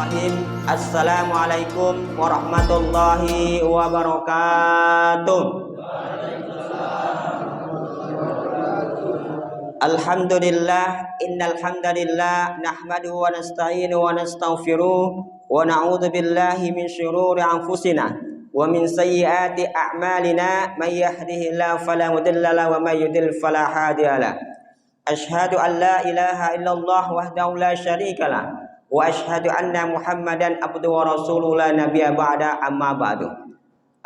Bismillahirrahmanirrahim. Assalamualaikum warahmatullahi wabarakatuh. Alhamdulillah, innal hamdalillah nahmaduhu wa nasta'inuhu wa nastaghfiruh wa na'udzu billahi min syururi anfusina wa min sayyiati a'malina may yahdihillahu fala mudilla lahu wa may yudlil fala hadiyalah. Asyhadu an la ilaha illallah wahdahu la syarikalah wa asyhadu anna Muhammadan abduhu wa rasuluhu la nabiyya ba'da, amma ba'du.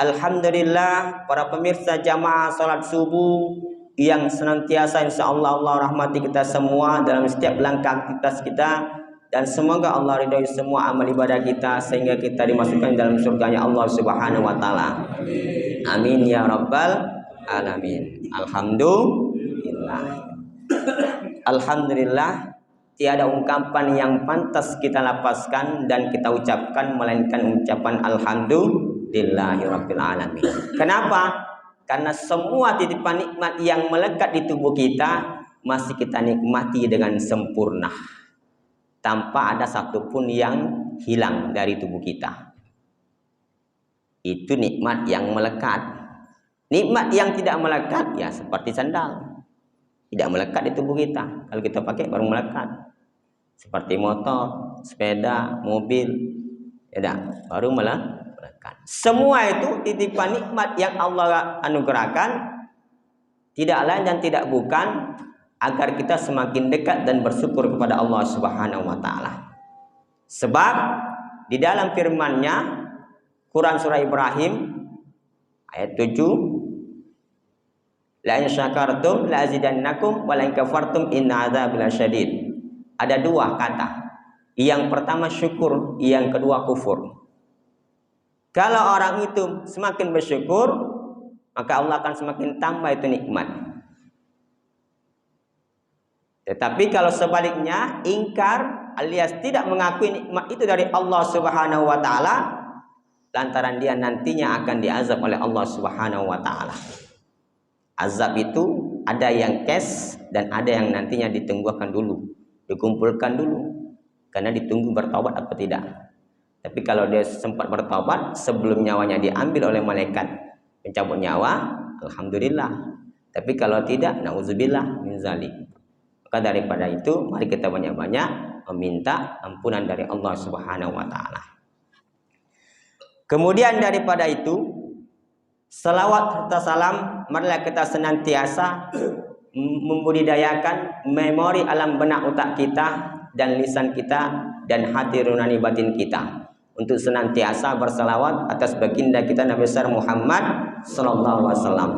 Alhamdulillah, para pemirsa jamaah salat subuh yang senantiasa insyaallah Allah rahmati kita semua dalam setiap langkah aktivitas kita, dan semoga Allah ridhoi semua amal ibadah kita sehingga kita dimasukkan dalam surganya Allah Subhanahu wa taala. Amin ya rabbal alamin. Alhamdulillah. Alhamdulillah, tiada ungkapan yang pantas kita lapaskan dan kita ucapkan melainkan ucapan alhamdulillahirabbil alamin. Kenapa? Karena semua titipan nikmat yang melekat di tubuh kita masih kita nikmati dengan sempurna, tanpa ada satupun yang hilang dari tubuh kita. Itu nikmat yang melekat. Nikmat yang tidak melekat ya seperti sandal, tidak melekat di tubuh kita. Kalau kita pakai baru melekat. Seperti motor, sepeda, mobil, ya baru melekat. Semua itu titipan nikmat yang Allah anugerahkan, tidak lain dan tidak bukan agar kita semakin dekat dan bersyukur kepada Allah Subhanahu wa taala. Sebab di dalam firman-Nya Quran surah Ibrahim ayat 7, la in syakartum la azidannakum wa la in kafartum inna adzabi lasyadid. Ada dua kata. Yang pertama syukur, yang kedua kufur. Kalau orang itu semakin bersyukur, maka Allah akan semakin tambah itu nikmat. Tetapi kalau sebaliknya ingkar alias tidak mengakui nikmat itu dari Allah Subhanahu wa taala, lantaran dia nantinya akan diazab oleh Allah Subhanahu wa taala. Azab itu ada yang cash dan ada yang nantinya ditunggukan dulu, dikumpulkan dulu, karena ditunggu bertaubat apa tidak. Tapi kalau dia sempat bertaubat sebelum nyawanya diambil oleh malaikat pencabut nyawa, alhamdulillah. Tapi kalau tidak, nauzubillah min zalik. Maka daripada itu, mari kita banyak-banyak meminta ampunan dari Allah Subhanahu wa taala. Kemudian daripada itu, salawat serta salam, marilah kita senantiasa membudidayakan memori alam benak otak kita dan lisan kita dan hati nurani batin kita untuk senantiasa bersalawat atas baginda kita Nabi besar Muhammad sallallahu alaihi wasallam.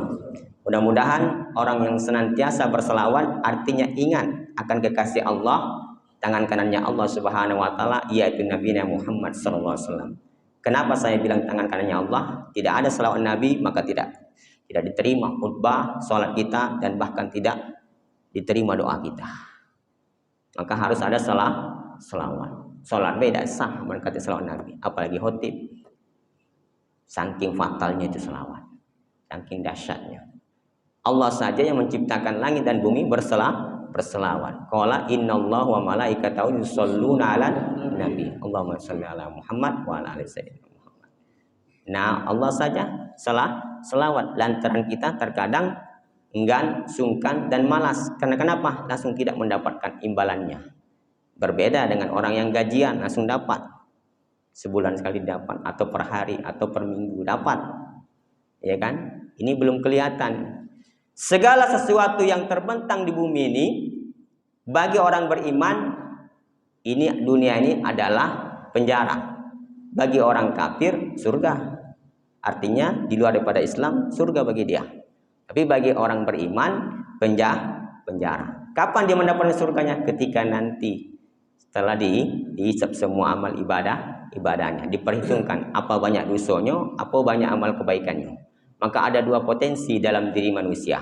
Mudah-mudahan orang yang senantiasa bersalawat artinya ingat akan kekasih Allah, tangan kanannya Allah Subhanahu wa taala, yaitu Nabi Muhammad sallallahu alaihi wasallam. Kenapa saya bilang tangan kanannya Allah? Tidak ada salawat Nabi maka tidak diterima khutbah, salat kita, dan bahkan tidak diterima doa kita. Maka harus ada salawat. Salat beda sah berkati salawat Nabi, apalagi khotib. Saking fatalnya itu salawat, saking dahsyatnya. Allah saja yang menciptakan langit dan bumi berselawat. Qala innallaha wa malaikatahu yusholluna 'alan nabi. Allahumma shalli 'ala Muhammad wa 'ala ali sayyidina Muhammad. Nah, Allah saja selawat, lantaran kita terkadang enggan, sungkan dan malas. Karena kenapa? Langsung tidak mendapatkan imbalannya. Berbeda dengan orang yang gajian langsung dapat, sebulan sekali dapat, atau per hari atau per minggu dapat, ya kan? Ini belum kelihatan. Segala sesuatu yang terbentang di bumi ini bagi orang beriman, ini dunia ini adalah penjara. Bagi orang kafir surga. Artinya di luar daripada Islam surga bagi dia. Tapi bagi orang beriman penjara. Kapan dia mendapatkan surganya? Ketika nanti setelah dihisab semua amal ibadahnya, diperhitungkan apa banyak dosanya, apa banyak amal kebaikannya. Maka ada dua potensi dalam diri manusia.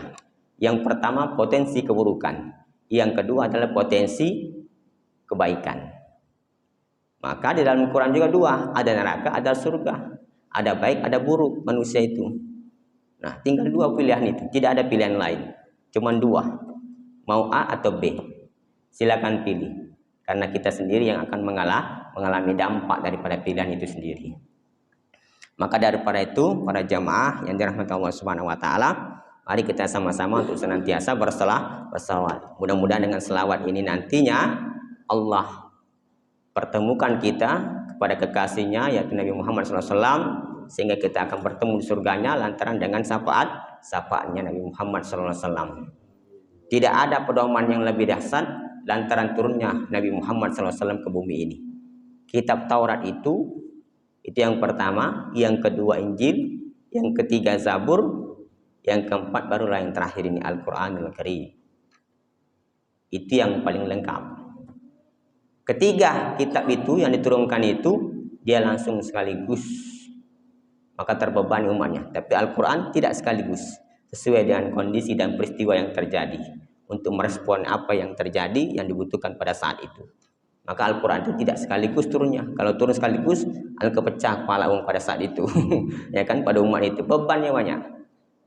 Yang pertama potensi keburukan, yang kedua adalah potensi kebaikan. Maka di dalam Quran juga dua, ada neraka, ada surga, ada baik, ada buruk manusia itu. Nah, tinggal dua pilihan itu, tidak ada pilihan lain, cuman dua, mau A atau B. Silakan pilih. karena kita sendiri yang akan mengalami dampak daripada pilihan itu sendiri. Maka daripada itu, para jamaah yang dirahmati Allah Subhanahu wa taala, mari kita sama-sama untuk senantiasa berselawat. Mudah-mudahan dengan selawat ini nantinya Allah pertemukan kita kepada kekasihnya yaitu Nabi Muhammad SAW, sehingga kita akan bertemu di surganya lantaran dengan syafaatnya Nabi Muhammad SAW. Tidak ada pedoman yang lebih dahsyat lantaran turunnya Nabi Muhammad SAW ke bumi ini. Kitab Taurat itu yang pertama, yang kedua Injil, yang ketiga Zabur, yang keempat barulah yang terakhir ini Al-Quranul Karim. Itu yang paling lengkap. Ketiga kitab itu yang diturunkan itu dia langsung sekaligus, maka terbebani umatnya. Tapi Al-Quran tidak sekaligus, sesuai dengan kondisi dan peristiwa yang terjadi untuk merespon apa yang terjadi yang dibutuhkan pada saat itu. Maka Al-Quran itu tidak sekaligus turunnya. Kalau turun sekaligus, kepecah kepala pada saat itu. Ya kan, pada umat itu bebannya banyak.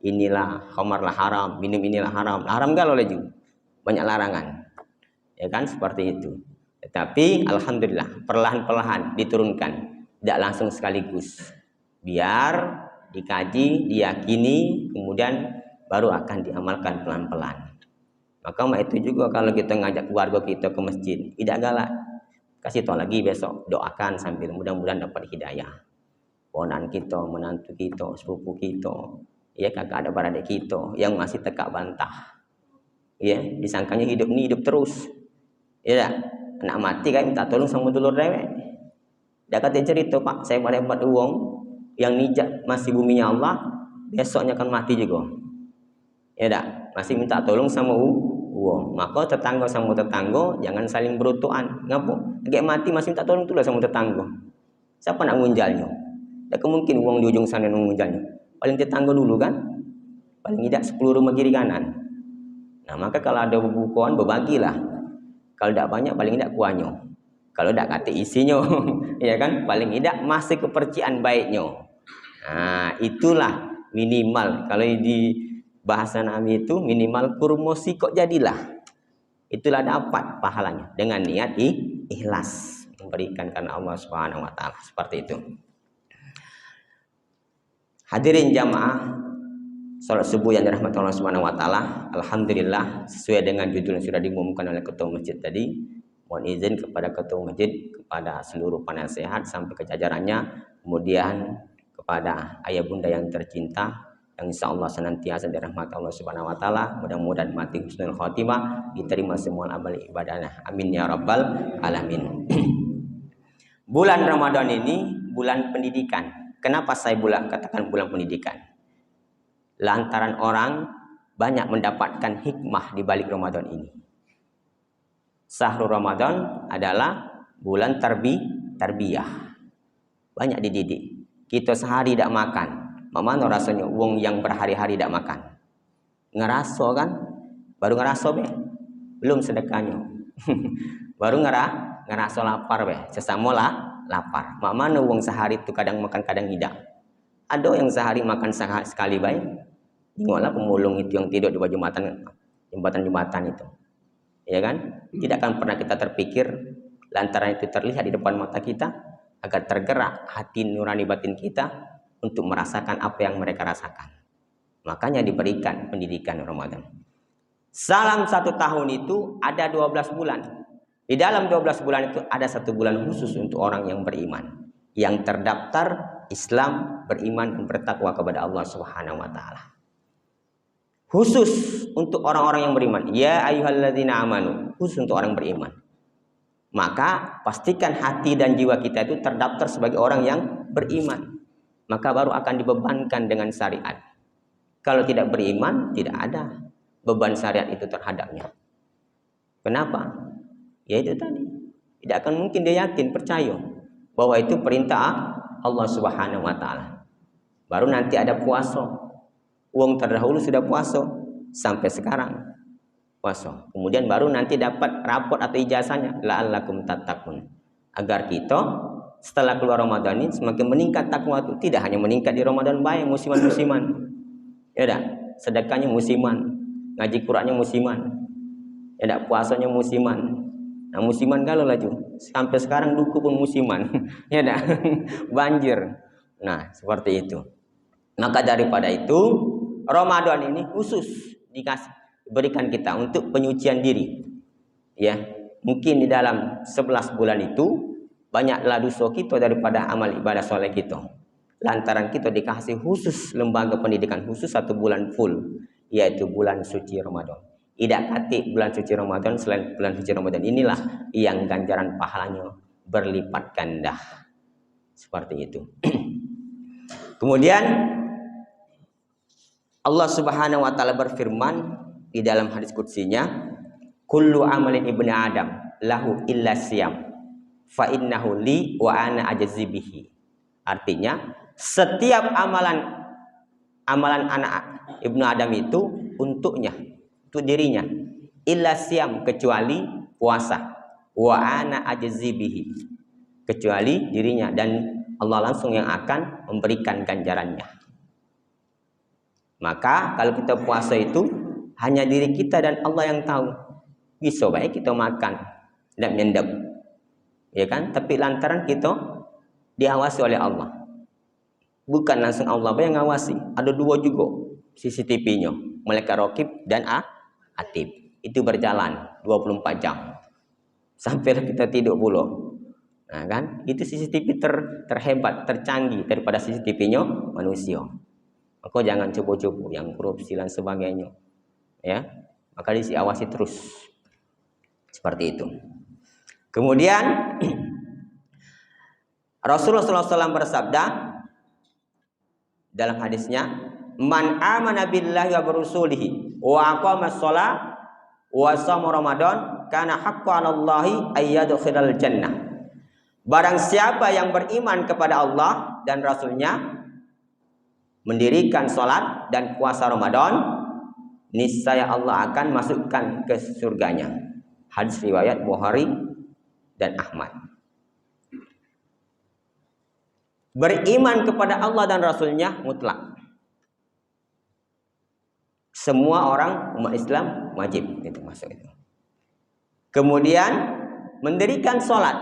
Inilah khamarlah haram, minum inilah haram. Haram gak oleh juga. Banyak larangan. Ya kan, seperti itu. Tetapi alhamdulillah perlahan-perlahan diturunkan, tidak langsung sekaligus. Biar dikaji, diyakini, kemudian baru akan diamalkan pelan-pelan. Maka itu juga kalau kita ngajak keluarga kita ke masjid, tidak galak. Kasih tahu lagi besok, doakan sambil mudah-mudahan dapat hidayah. Ponan kita, menantu kita, sepupu kita, ya kakak ada beradik kita yang masih tekak bantah. Ya, disangkanya hidup ini hidup terus. Ya, anak mati kan minta tolong sama dulur dewek. Dia kata cerita, Pak, saya dapat uang yang nijak masih buminya Allah, besoknya akan mati juga. Ya dak, masih minta tolong sama uang. Maka tetangga sama tetangga jangan saling berutuan. Ngapa? Lagi mati masih minta tolong tulah sama tetangga. Siapa nak ngunjalnya? Tak mungkin uang di ujung sana ngunjalnya. Paling tetangga dulu kan? Paling tidak 10 rumah kiri kanan. Nah, maka kalau ada bukuan berbagilah. Kalau tidak banyak paling tidak kuahnya. Kalau tidak kata isinya, ya kan? Paling tidak masih kepercayaan baiknya. Nah, itulah minimal. Kalau di bahasa Nabi itu minimal kurmosi kok jadilah. Itulah dapat pahalanya dengan niat ikhlas memberikan karena Allah Subhanahu wa taala. Seperti itu. Hadirin jamaah salat subuh yang dirahmati Allah Subhanahu wa taala, alhamdulillah sesuai dengan judul yang sudah diumumkan oleh ketua masjid tadi. Mohon izin kepada ketua masjid, kepada seluruh penasehat sampai ke jajarannya, kemudian kepada ayah bunda yang tercinta yang insya Allah senantiasa dirahmati Allah Subhanahu wa taala, mudah-mudahan mati husnul khotimah, diterima semua amal ibadahnya. Amin ya rabbal alamin. Bulan Ramadan ini bulan pendidikan. Kenapa saya katakan bulan pendidikan? Lantaran orang banyak mendapatkan hikmah di balik Ramadan ini. Syahrul Ramadan adalah bulan tarbiyah. Banyak dididik. Kita sehari tidak makan. Mana rasanya wong yang berhari-hari tidak makan? Ngeraso kan? Baru ngeraso be. Belum sedekahnya. Baru ngeraso lapar be. Sesama lapar. Mana wong sehari itu kadang makan kadang tidak. Ada yang sehari makan sekali baik. Tengoklah pemulung itu yang tidur di bawah jembatan itu. Ya kan? Tidak akan pernah kita terpikir lantaran itu terlihat di depan mata kita agar tergerak hati nurani batin kita untuk merasakan apa yang mereka rasakan. Makanya diberikan pendidikan Ramadan. Dalam 1 tahun itu ada 12 bulan. Di dalam 12 bulan itu ada 1 bulan khusus untuk orang yang beriman, yang terdaftar Islam, beriman dan bertakwa kepada Allah Subhanahu wa taala. Khusus untuk orang-orang yang beriman. Ya ayyuhalladzina amanu, khusus untuk orang beriman. Maka pastikan hati dan jiwa kita itu terdaftar sebagai orang yang beriman. Maka baru akan dibebankan dengan syariat. Kalau tidak beriman, tidak ada beban syariat itu terhadapnya. Kenapa? Ya itu tadi. Tidak akan mungkin dia yakin, percaya bahwa itu perintah Allah Subhanahu wa taala. Baru nanti ada puasa. Uang terdahulu sudah puasa sampai sekarang puasa. Kemudian baru nanti dapat rapot atau ijazahnya la'allakum tattaqun. Agar kita setelah keluar Ramadan ini semakin meningkat takwa itu, tidak hanya meningkat di Ramadan baik musiman-musiman. Ya dah, sedekahnya musiman, ngaji Qur'annya musiman. Ya dah, puasanya musiman. Nah, musiman galau laju. Sampai sekarang duku pun musiman. Ya dah. Banjir. Nah, seperti itu. Maka daripada itu, Ramadan ini khusus berikan kita untuk penyucian diri. Ya. Mungkin di dalam 11 bulan itu banyaklah dosa kita daripada amal ibadah soleh kita. Lantaran kita dikasih khusus lembaga pendidikan khusus 1 bulan full, yaitu bulan suci Ramadan. Tidak kati bulan suci Ramadan, selain bulan suci Ramadan inilah yang ganjaran pahalanya berlipat ganda. Seperti itu. Kemudian Allah Subhanahu wa taala berfirman di dalam hadis qudsinya, kullu amalin ibni Adam lahu illa siyam fa innahu li wa ana ajzi bihi. Artinya, setiap amalan anak ibnu Adam itu untuknya, untuk dirinya, illa siyam, kecuali puasa, wa ana ajzi bihi, kecuali dirinya, dan Allah langsung yang akan memberikan ganjarannya. Maka kalau kita puasa itu hanya diri kita dan Allah yang tahu. Bisa baik kita makan dan nyendap, ya kan? Tapi lantaran kita diawasi oleh Allah, bukan langsung Allah yang ngawasi. Ada 2 juga CCTV-nya, malaikat raqib dan atid. Itu berjalan 24 jam sampai kita tidur pula. Nah, kan? Itu CCTV terhebat, tercanggih daripada CCTV-nya manusia. Maka jangan coba-coba yang korupsi dan sebagainya. Ya, maka diawasi terus. Seperti itu. Kemudian Rasulullah SAW bersabda dalam hadisnya, man amana billahi wa rasulihi wa aqama shalah wa shoma ramadan kana haqqan 'alallahi ayyadkhilal jannah. Barang siapa yang beriman kepada Allah dan Rasulnya, mendirikan sholat dan puasa Ramadan, niscaya Allah akan masukkan ke surganya. Hadis riwayat Bukhari dan Ahmad. Beriman kepada Allah dan Rasulnya mutlak. Semua orang umat Islam wajib itu masuk itu. Kemudian mendirikan sholat.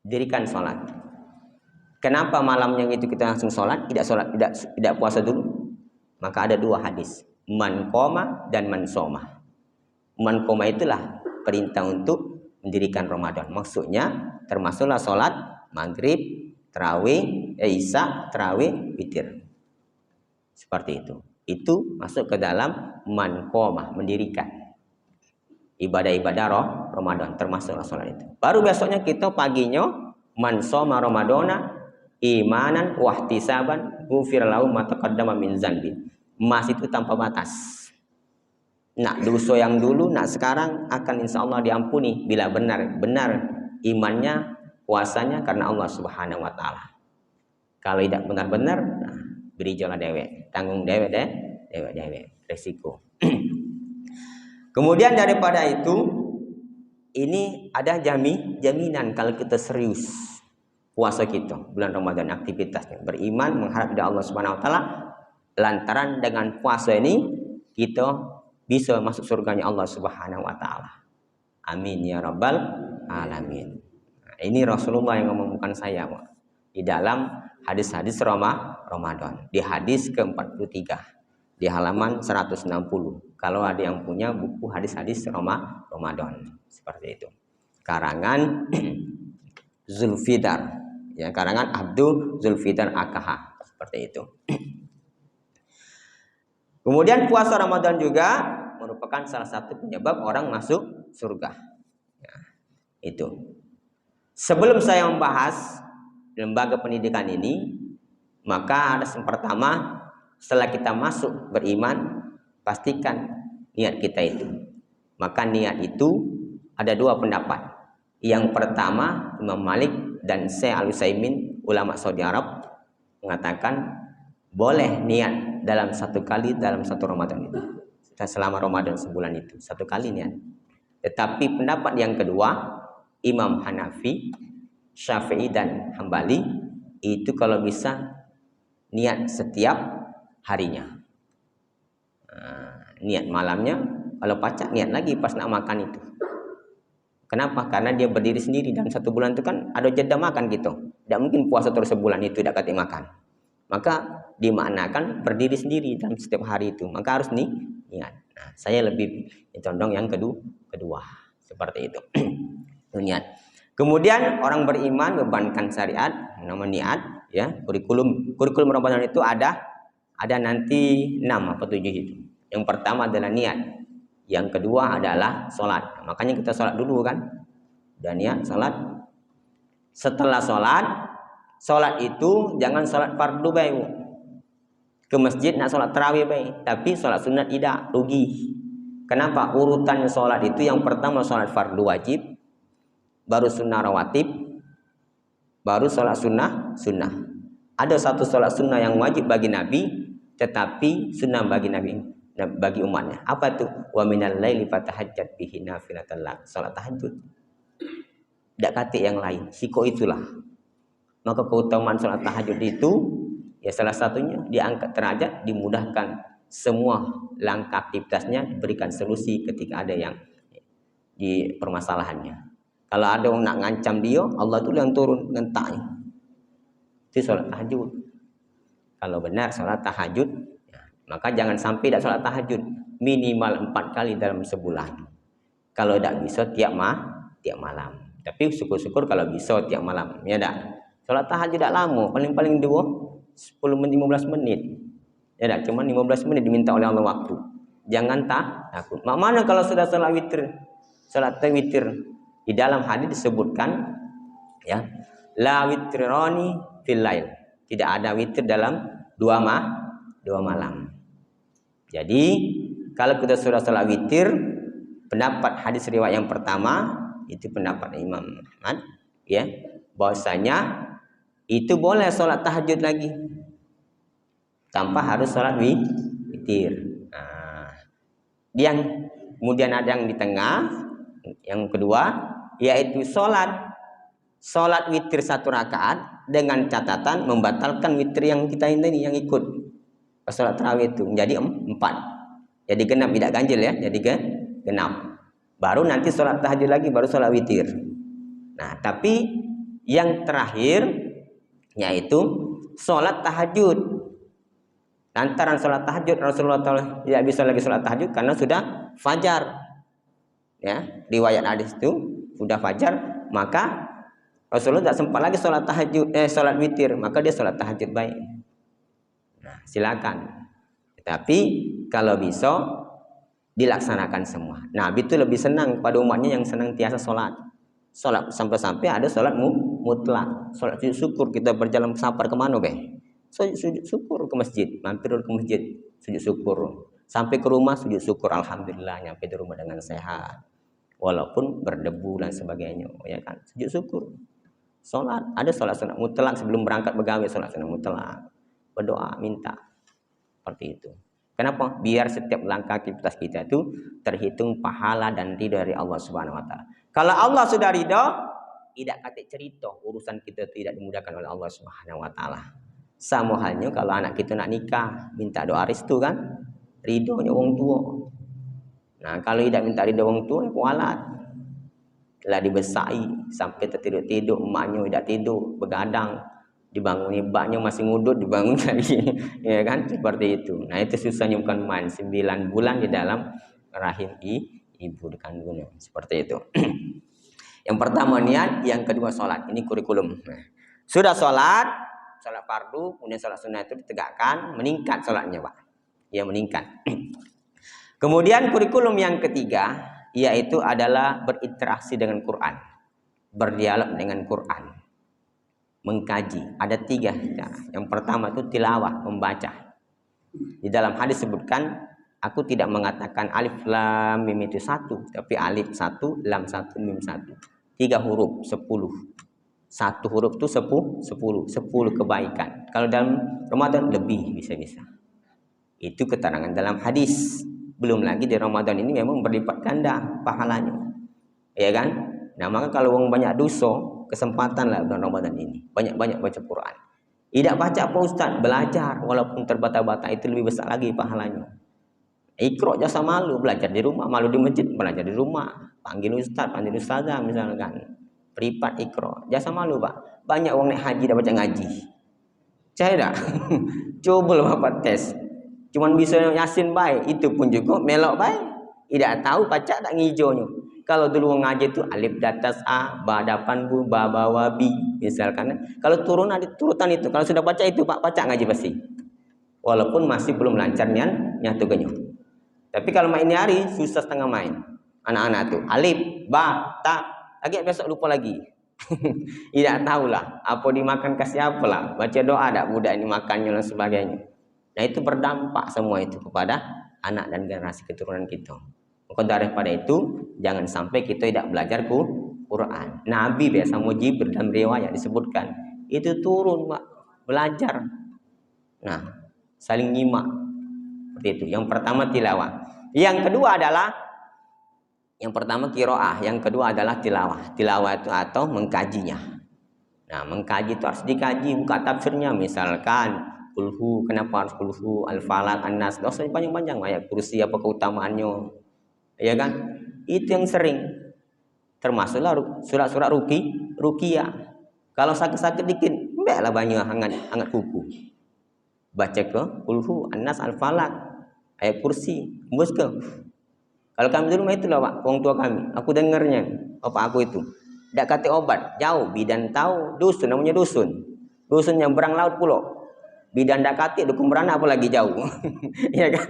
Dirikan sholat. Kenapa malamnya itu kita langsung sholat, tidak puasa dulu? Maka ada 2 hadis, man qoma dan man soma. Man qoma itulah perintah untuk mendirikan Ramadan. Maksudnya termasuklah sholat maghrib, tarawih, isya, tarawih, witir. Seperti itu. Itu masuk ke dalam man qoma, mendirikan ibadah-ibadah Ramadan, termasuklah sholat itu. Baru besoknya kita paginya man shoma ramadana imanan wahtisaban ghufir lahu ma taqaddama min dzanbi. Emas itu tanpa batas. Nak dosa yang dulu, nak sekarang akan insyaallah diampuni bila benar imannya, puasanya karena Allah Subhanahu wa taala. Kalau tidak benar-benar, nah, beri jalan dewek, tanggung dewek resiko. Kemudian daripada itu, ini ada jaminan kalau kita serius puasa kita bulan Ramadan, aktivitasnya beriman, mengharap dari Allah Subhanahu wa taala. Lantaran dengan puasa ini kita bisa masuk surganya Allah Subhanahu wa taala. Amin ya rabbal alamin. Nah, ini Rasulullah yang ngomong, bukan saya, Pak. Di dalam hadis-hadis Ramadan, di hadis ke-43, di halaman 160. Kalau ada yang punya buku hadis-hadis Ramadan, seperti itu. Karangan Zulfidar, ya, karangan Abdul Zulfidar AKH, seperti itu. Kemudian puasa Ramadan juga merupakan salah satu penyebab orang masuk surga. Ya, itu. Sebelum saya membahas lembaga pendidikan ini, maka ada yang pertama, setelah kita masuk beriman, pastikan niat kita itu. Maka niat itu ada 2 pendapat. Yang pertama, Imam Malik dan Syekh Al-Utsaimin, ulama Saudi Arab, mengatakan boleh niat dalam 1 kali dalam 1 Ramadan itu. Selama Ramadan sebulan itu 1 kali niat. Tetapi pendapat yang kedua, Imam Hanafi, Syafi'i dan Hambali, itu kalau bisa niat setiap harinya. Niat malamnya, kalau pacak niat lagi pas nak makan itu. Kenapa? Karena dia berdiri sendiri dalam 1 bulan itu kan ada jeda makan gitu. Tidak mungkin puasa terus sebulan itu tidak kati makan. Maka dimaknakan berdiri sendiri dalam setiap hari itu. Maka harus niat. Nah, saya lebih condong yang kedua. Seperti itu. Niat. Kemudian orang beriman bebankan syariat, nama niat, ya. Kurikulum Ramadan itu ada nanti 6 atau 7 itu. Yang pertama adalah niat. Yang kedua adalah sholat. Makanya kita sholat dulu kan. Dan niat sholat. Setelah sholat itu jangan sholat fardu baik. Ke masjid nak sholat tarawih baik. Tapi sholat sunat tidak, rugi. Kenapa? Urutan sholat itu yang pertama sholat fardu wajib. Baru sunnah rawatib. Baru sholat sunnah. Ada satu sholat sunnah yang wajib bagi Nabi. Tetapi sunnah bagi Nabi. Bagi umatnya. Apa tuh? Wa minal laili fatahajjat bihi nafilatan lak. Salat tahajud. Tidak kata yang lain. Siko itulah. Maka keutamaan salat tahajud itu ya salah satunya diangkat derajat, dimudahkan semua langkah aktivitasnya, diberikan solusi ketika ada yang di permasalahannya. Kalau ada orang nak ngancam dia, Allah itu yang turun ngentaknya. Itu salat tahajud. Kalau benar salat tahajud, maka jangan sampai tidak sholat tahajud minimal 4 kali dalam sebulan. Kalau tidak bisa tiap malam. Tapi syukur-syukur kalau bisa tiap malam. Ya tak? Sholat tahajud tidak lama, paling-paling 10-15 menit. Ya tak? Cuma 15 menit diminta oleh Allah waktu. Jangan takut. Mana kalau sudah sholat witir? Sholat witir di dalam hadis disebutkan ya, la witrani fil lail. Tidak ada witir dalam 2 malam. Jadi kalau kita sudah sholat witir, pendapat hadis riwayat yang pertama itu pendapat Imam Ahmad, ya, bahwasanya itu boleh sholat tahajud lagi tanpa harus sholat witir. Nah, kemudian ada yang di tengah, yang kedua yaitu sholat witir 1 rakaat dengan catatan membatalkan witir yang kita ini yang ikut. Sholat tarawih itu menjadi 4. Jadi genap, tidak ganjil ya. Jadi genap. Baru nanti sholat tahajud lagi, baru sholat witir. Nah, tapi yang terakhir yaitu sholat tahajud. Lantaran sholat tahajud Rasulullah tidak bisa lagi sholat tahajud karena sudah fajar. Ya, riwayat hadis itu sudah fajar, maka Rasulullah tidak sempat lagi sholat tahajud, sholat witir, maka dia sholat tahajud baik. Nah, silakan. Tapi kalau bisa dilaksanakan semua. Nabi itu lebih senang pada umatnya yang senantiasa sholat. Sholat sampai-sampai ada sholat mutlak. Sholat sujud syukur, kita berjalan safar kemana sujud syukur ke masjid, mampir ke masjid sujud syukur. Sampai ke rumah sujud syukur, alhamdulillah nyampe di rumah dengan sehat. Walaupun berdebu dan sebagainya, ya kan? Sujud syukur. Sholat, ada sholat sunat mutlak sebelum berangkat begawe, sholat sunat mutlak. Berdoa, minta. Seperti itu. Kenapa? Biar setiap langkah aktivitas kita itu terhitung pahala dan ridha dari Allah Subhanahu wa taala. Kalau Allah sudah ridha, tidak kata cerita urusan kita tidak dimudahkan oleh Allah Subhanahu wa taala. Sama halnya kalau anak kita nak nikah, minta doa restu kan? Ridhonya wong tua. Nah, kalau tidak minta ridho wong tua, kualat. Telah dibesai sampai tertidur-tidur, emaknya tidak tidur, begadang. Dibanguni baknya masih ngudut, dibangun lagi, ya kan, seperti itu. Nah, itu susahnya bukan main. 9 bulan di dalam rahim ibu kandungnya, seperti itu. Yang pertama niat, yang kedua sholat. Ini kurikulum. Nah, sudah sholat fardu, kemudian sholat sunnah itu ditegakkan, meningkat sholatnya, Pak. Ya, meningkat. Kemudian kurikulum yang ketiga yaitu adalah berinteraksi dengan Quran, berdialog dengan Quran. Mengkaji, ada 3 cara. Yang pertama itu tilawah, membaca. Di dalam hadis sebutkan, aku tidak mengatakan alif lam mim itu 1, tapi alif 1, lam 1, mim 1. 3 huruf, 10. 1 huruf itu 10 kebaikan. Kalau dalam Ramadan lebih bisa-bisa. Itu keterangan dalam hadis. Belum lagi di Ramadan ini memang berlipat ganda pahalanya. Ya kan? Nah, maka kalau orang banyak dosa, kesempatan lah bulan Ramadan ini banyak-banyak baca Quran. Tidak baca apa Ustaz, belajar walaupun terbata-bata itu lebih besar lagi pahalanya. Iqra jasa malu, belajar di rumah, malu di masjid, belajar di rumah. panggil ustaz, panggil ustazah misalkan. Privat ikro, jasa malu Pak. Banyak orang naik haji dah baca ngaji. Saya dah. Coba Bapak tes. Cuman bisa Yasin baik, itu pun juga melok baik. Tidak tahu baca tak ngijonya. Kalau dulu orang ngaji itu alif datas a, ba dapan bu, ba bawa bi misalkan. Kalau turun ada turutan itu. Kalau sudah baca itu Pak, baca ngaji pasti. Walaupun masih belum lancar nyatu genyo. Tapi kalau main hari susah setengah main. Anak-anak tuh alif, ba, ta, lagi besok lupa lagi. Tidak tahulah apa dimakan kasih apa lah. Baca doa ada budak ini makannya dan sebagainya. Nah itu berdampak semua itu kepada anak dan generasi keturunan kita. Maka daripada itu jangan sampai kita tidak belajar Quran. Nabi biasa Jibril dalam riwayat disebutkan itu turun Pak, belajar. Nah saling nyimak seperti itu. Yang pertama tilawah. Yang kedua adalah yang pertama qiraah, yang kedua adalah tilawah. Tilawah itu atau mengkajinya. Nah, mengkaji itu harus dikaji, buka tafsirnya. Misalkan kulhu, kenapa harus kulhu, al-falaq, an-nas, dosa panjang-panjang ayat kursi apa keutamaannya. Ya kan? Itu yang sering. Termasuklah surat-surat ruqyah. Kalau sakit-sakit dikit, mbaklah banyak hangat kuku. Baca ke kulhu, an-nas, al-falaq, ayat kursi, embus ke. Kalau kami di rumah itulah Pak, orang tua kami. Aku dengarnya, bapak aku itu. Tidak kata obat, jauh. Bidan tahu, dusun namanya dusun. Dusun yang berang laut pulau. Bidan tidak kata, dukung beranak apalagi jauh. Ya kan?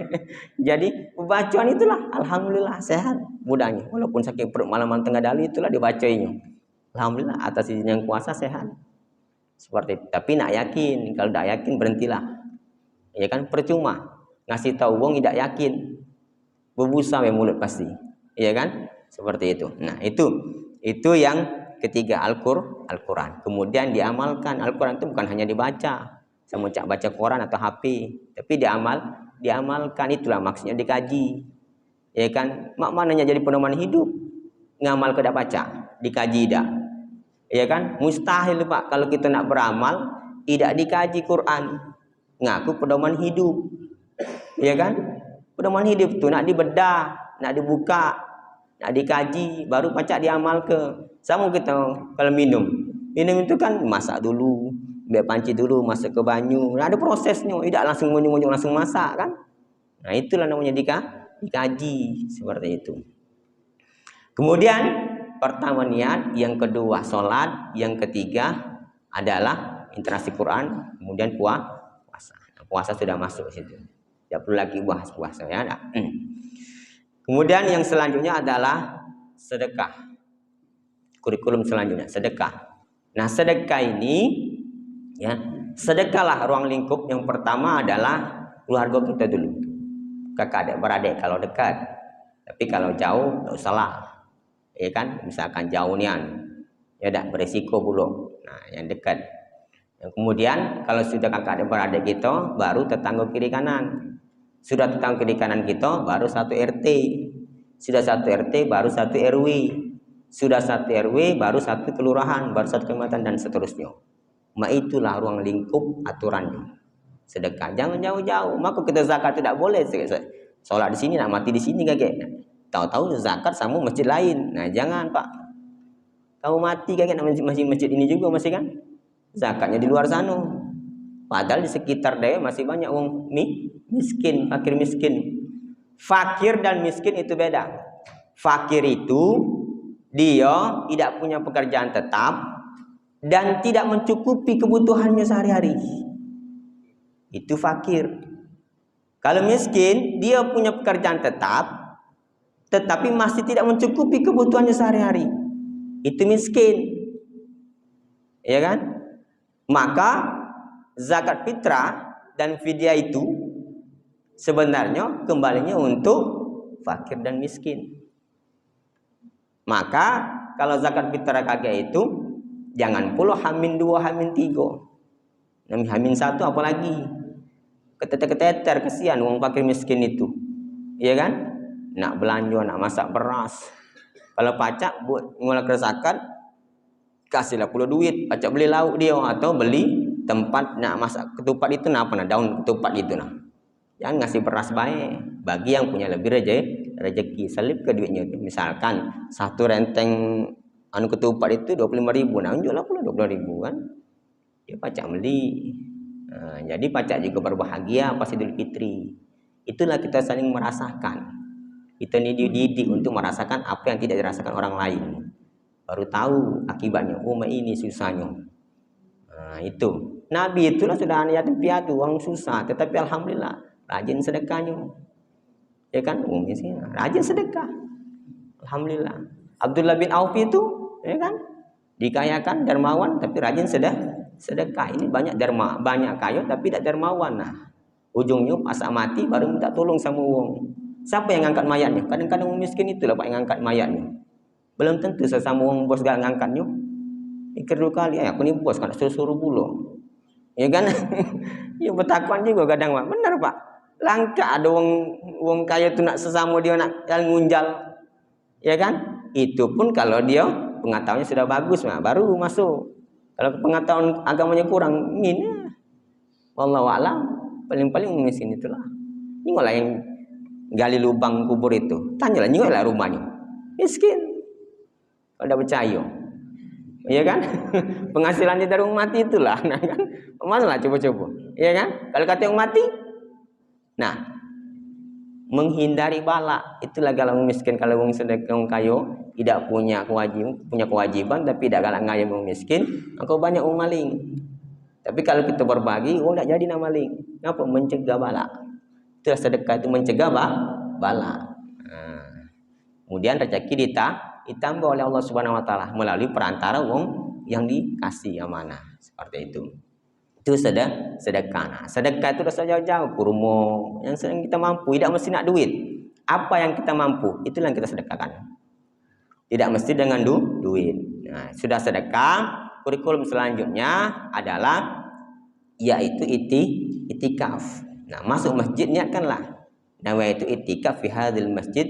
Jadi bacaan itulah, alhamdulillah sehat mudahnya. Walaupun sakit perut malaman tengah dali itulah dibacainya. Alhamdulillah atas izin yang kuasa sehat. Seperti itu. Tapi nak yakin, kalau tidak yakin berhentilah. Ya kan? Percuma ngasih tahu wong tidak yakin. Berbusa mulut pasti, iya kan? Seperti itu. Nah, itu yang ketiga Al-Quran. Kemudian diamalkan. Al-Quran itu bukan hanya dibaca, sama baca Quran atau HP, tapi diamalkan. Itulah maksudnya dikaji, ya kan? Mak mananya jadi pedoman hidup, ngamal tidak baca, dikaji dah, ya kan? Mustahil Pak kalau kita nak beramal tidak dikaji Quran, ngaku pedoman hidup, ya kan? Pedoman hidup tu nak dibedah, nak dibuka, nak dikaji, baru pacak diamal ke. Sama kita kalau minum itu kan masak dulu, biar panci dulu, masuk ke banyu. Nah, ada prosesnya, tidak langsung munjuk-munjuk langsung masak kan. Nah itulah namanya dikaji seperti itu. Kemudian pertama niat, yang kedua sholat, yang ketiga adalah interaksi Quran, kemudian puasa. Puasa sudah masuk ke situ. Tidak perlu lagi puasa ya. Kemudian yang selanjutnya adalah sedekah. Kurikulum selanjutnya sedekah. Nah sedekah ini ya, sedekahlah ruang lingkup. Yang pertama adalah keluarga kita dulu, kakak adik beradik kalau dekat. Tapi kalau jauh tak usahlah, ya kan? Misalkan jauh nian, ya dah beresiko pula. Nah yang dekat. Yang kemudian kalau sudah kakak adik beradik kita, baru tetangga kiri kanan. Sudah tetangga kiri kanan kita, baru satu RT. Sudah satu RT, baru satu RW. Sudah satu RW, baru satu kelurahan, baru satu kecamatan dan seterusnya. Maka itulah ruang lingkup aturannya. Sedekah jangan jauh-jauh. Maka kita zakat tidak boleh. Sholat di sini, nak mati di sini kakek. Tahu-tahu zakat sama masjid lain. Nah jangan Pak. Tahu mati kakek nak masjid ini juga masih kan? Zakatnya di luar sana. Padahal di sekitar dia masih banyak orang miskin, fakir miskin. Fakir dan miskin itu beda. Fakir itu dia tidak punya pekerjaan tetap dan tidak mencukupi kebutuhannya sehari-hari. Itu fakir. Kalau miskin, dia punya pekerjaan tetap tetapi masih tidak mencukupi kebutuhannya sehari-hari. Itu miskin. Ya kan? Maka zakat fitrah dan fidyah itu sebenarnya kembalinya untuk fakir dan miskin. Maka kalau zakat fitrah kagak itu jangan pula hamin 2, hamin 3. Hamin 1 apalagi. Keteter-keteter kesian orang fakir miskin itu. Iya kan? Nak belanja, nak masak beras. Kalau pacak buat mengeluarkan zakat, kasihlah pula duit, pacak beli lauk dia atau beli tempat nak masak ketupat itu, daun ketupat itu nah. Jangan ngasih beras baik bagi yang punya lebih rezeki, selip ke duitnya itu. Misalkan satu renteng anu ketupat itu 25.000, nah jual pula 20.000 kan, dia pacak beli. Nah, jadi pacak juga berbahagia pas Idul Fitri. Itulah kita saling merasakan. Kita ini dididik untuk merasakan apa yang tidak dirasakan orang lain. Baru tahu akibatnya. Oh, ini susahnya. Nah, itu. Nabi itulah sudah yatim piatu, orang susah, tetapi alhamdulillah rajin sedekahnya. Ya kan? Rajin sedekah. Alhamdulillah. Abdullah bin Auf itu, ya kan? Dikayakan, dermawan tapi rajin sedekah. Ini banyak banyak kaya tapi tidak dermawan. Nah, ujungnya pas mati baru minta tolong sama wong. Siapa yang ngangkat mayatnya? Kadang-kadang miskin itulah Pak yang ngangkat mayatnya. Belum tentu sesama wong bos gak ngangkatnya. Pikir dua kali, aku nih bos kan suruh pulau. Ya kan? Ya bertakwan juga kadang Pak. Benar Pak. Langka ada wong kaya tu nak sesama dia nak ngunjal. Ya kan? Itu pun kalau dia pengetahuannya sudah bagus mah baru masuk. Kalau pengetahuan agamanya kurang, ini wallahu a'lam, paling-paling miskin itulah. Ini malah yang gali lubang kubur itu. Tanyalah nyulah rumahnya. Miskin. Kalau dah percaya. Iya kan? Penghasilannya dari orang mati itulah. Nah kan? Masalah coba-coba. Iya kan? Kalau kata yang mati, nah, menghindari bala itulah kalau miskin. Kalau orang sedekah orang kaya tidak punya kewajiban tapi tidak galak ngaya orang miskin, maka banyak orang maling. Tapi kalau kita berbagi, orang tak jadi nak maling. Kenapa? Mencegah bala. Itulah sedekah itu mencegah bala. Kemudian rezeki ditambah oleh Allah Subhanahu wa taala melalui perantara wong yang dikasih amanah. Seperti itu. Itu sedekah. Nah, sedekah itu rasa jauh-jauh kurma yang sedang kita mampu, tidak mesti nak duit. Apa yang kita mampu, itulah yang kita sedekahkan. Tidak mesti dengan duit. Nah, sudah sedekah, kurikulum selanjutnya adalah yaitu itikaf. Nah, masuk masjid niatkanlah. Nawaitu itikaf fi hadzal masjid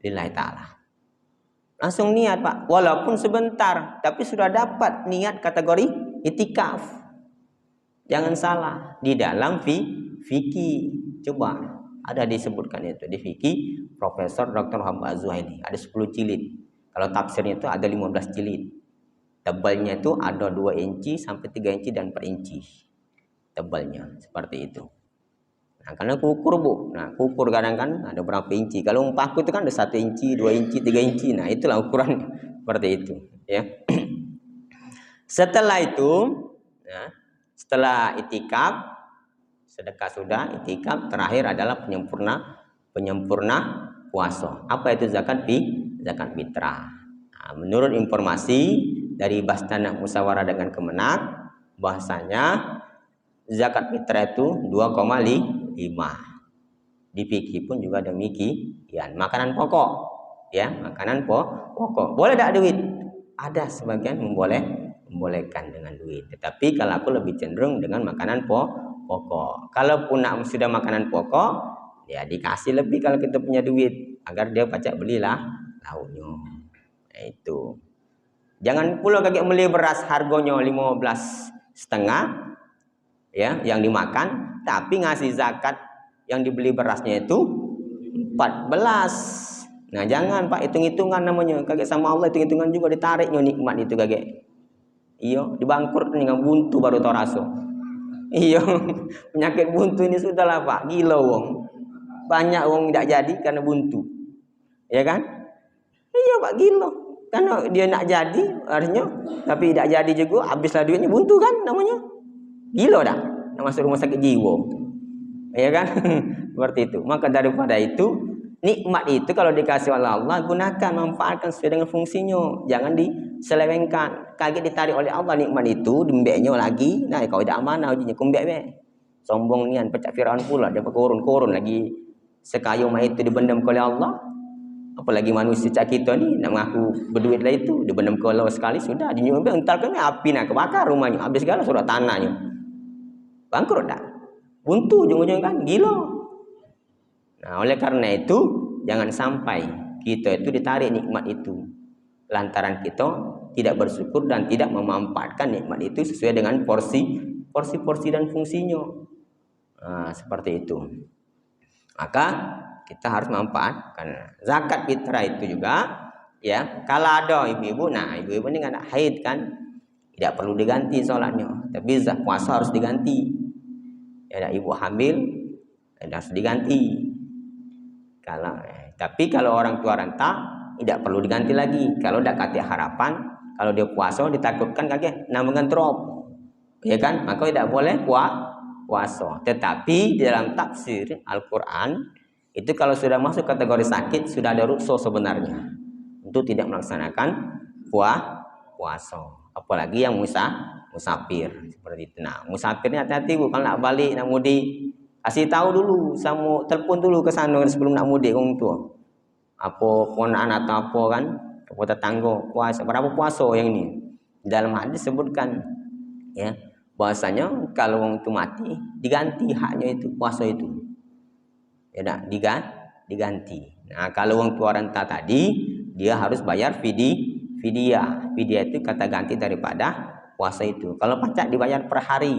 lillahi ta'ala. Langsung niat Pak, walaupun sebentar, tapi sudah dapat niat kategori itikaf. Jangan salah, di dalam fikih coba ada disebutkan itu di fikih Profesor Dr. Muhammad Az-Zuhaili ada 10 jilid. Kalau tafsirnya itu ada 15 jilid. Tebalnya itu ada 2 inci sampai 3 inci dan 4 inci. Tebalnya seperti itu. Nah, karena kukur Bu. Nah, kukur kadang kan ada berapa inci. Kalau paku itu kan ada 1 inci, 2 inci, 3 inci. Nah, itulah ukuran seperti itu, ya. Setelah itu, ya, setelah itikaf, sedekah sudah, itikaf, terakhir adalah penyempurna puasa. Apa itu zakat fitrah? Nah, menurut informasi dari Bastana Musyawarah dengan Kemenak, bahasanya zakat fitrah itu 2,5. Di fikih pun juga demikian. Makanan pokok, ya, makanan pokok. Boleh tak duit? Ada sebagian membolehkan dengan duit. Tetapi kalau aku lebih cenderung dengan makanan pokok. Kalaupun nak sudah makanan pokok, ya dikasih lebih kalau kita punya duit agar dia pacak belilah lauknya. Nah, itu. Jangan pula kaget beli beras harganya 15,5, ya, yang dimakan, tapi ngasih zakat yang dibeli berasnya itu 14. Nah, jangan Pak, hitung-hitungan namanya. Kaget sama Allah, hitung-hitungan juga ditariknya nikmat itu kaget. Iya, dibangkrut dengan buntu baru tahu rasa. Iya, penyakit buntu ini sudahlah Pak, gila wong. Banyak wong tidak jadi karena buntu. Ya kan? Iya Pak, gila. Karena dia nak jadi, artinya tapi tidak jadi juga, habislah duitnya, buntu kan namanya. Gila dah, nak masuk rumah sakit jiwa. Ya kan? Seperti itu. Maka daripada itu, nikmat itu kalau dikasih oleh Allah, gunakan, manfaatkan sesuai dengan fungsinya. Jangan diselewengkan. Kaget ditarik oleh Allah nikmat itu, dimbeknya lagi. Nah, kalau tidak amanah ujinya, kumbek be. Sombong nian, pecah Firaun pula, dia korun lagi sekayu mah itu dibendam oleh Allah. Apalagi manusia cak kita ni nak mengaku berduit lah itu, dibendam ke Allah sekali sudah, dinyumbang entar kan api nak kebakar rumahnya, habis segala sudah tanahnya. Bangkrut dah. Buntu ujung-ujungnya kan gila. Nah, oleh karena itu jangan sampai kita itu ditarik nikmat itu lantaran kita tidak bersyukur dan tidak memanfaatkan nikmat itu sesuai dengan porsi dan fungsinya. Nah, seperti itu. Maka kita harus manfaatkan. Zakat fitrah itu juga ya, kalau ada ibu-ibu, nah ibu-ibu ini nggak ada haid kan, tidak perlu diganti sholatnya, tapi puasa harus diganti. Ya, ada ibu hamil harus diganti. Tapi kalau orang tua renta tidak perlu diganti lagi. Kalau tidak kati harapan, kalau dia puasa ditakutkan kakek nambahkan drop, ya kan, maka tidak boleh puasa. Tetapi di dalam tafsir Al-Quran itu kalau sudah masuk kategori sakit sudah ada rukso sebenarnya untuk tidak melaksanakan puasa. Apalagi yang musafir seperti itu. Nah, musafirnya hati-hati Bu, kalau nak balik nak mudik, kasih tahu dulu, sama telepon dulu ke sana sebelum nak mudik orang tua. Apa ponakan atau apa kan, apa tetangga puasa, berapa puasa yang ini. Dalam hadis sebutkan ya, bahasanya kalau orang itu mati diganti haknya itu puasa itu. Ya dak diganti. Nah, kalau orang tua renta tadi dia harus bayar fidyah. Fidyah itu kata ganti daripada puasa itu. Kalau pacak dibayar per hari.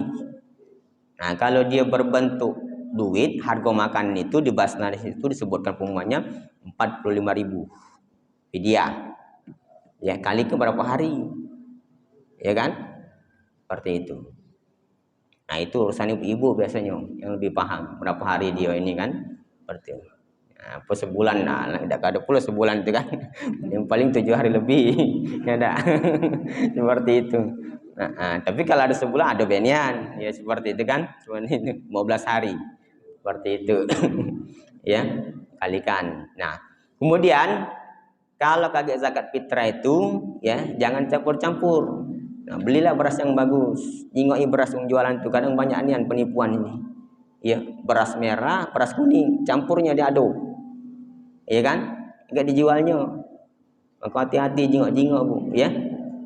Nah, kalau dia berbentuk duit, harga makan itu di basnas itu disebutkan pengumumannya 45.000 fidyah. Ya, kali ke berapa hari? Ya kan? Seperti itu. Nah, itu urusan ibu-ibu biasanya yang lebih paham berapa hari dia ini kan. Seperti itu. Nah, apa sebulan, nah tidak ada pula sebulan itu kan. Yang paling 7 hari lebih. Ya enggak. Seperti itu. Nah, tapi kalau ada sebulan ada benian, ya seperti itu kan. Cuma itu 15 hari. Seperti itu. Ya, kalikan. Nah, kemudian kalau kaget zakat fitrah itu ya jangan campur-campur. Nah, belilah beras yang bagus. Ingat beras yang jualan itu kadang banyak nian penipuan ini. Ya, beras merah, beras kuning, campurnya diaduk. Ya kan? Enggak dijualnya. Maka hati-hati jingok-jingok Bu, ya.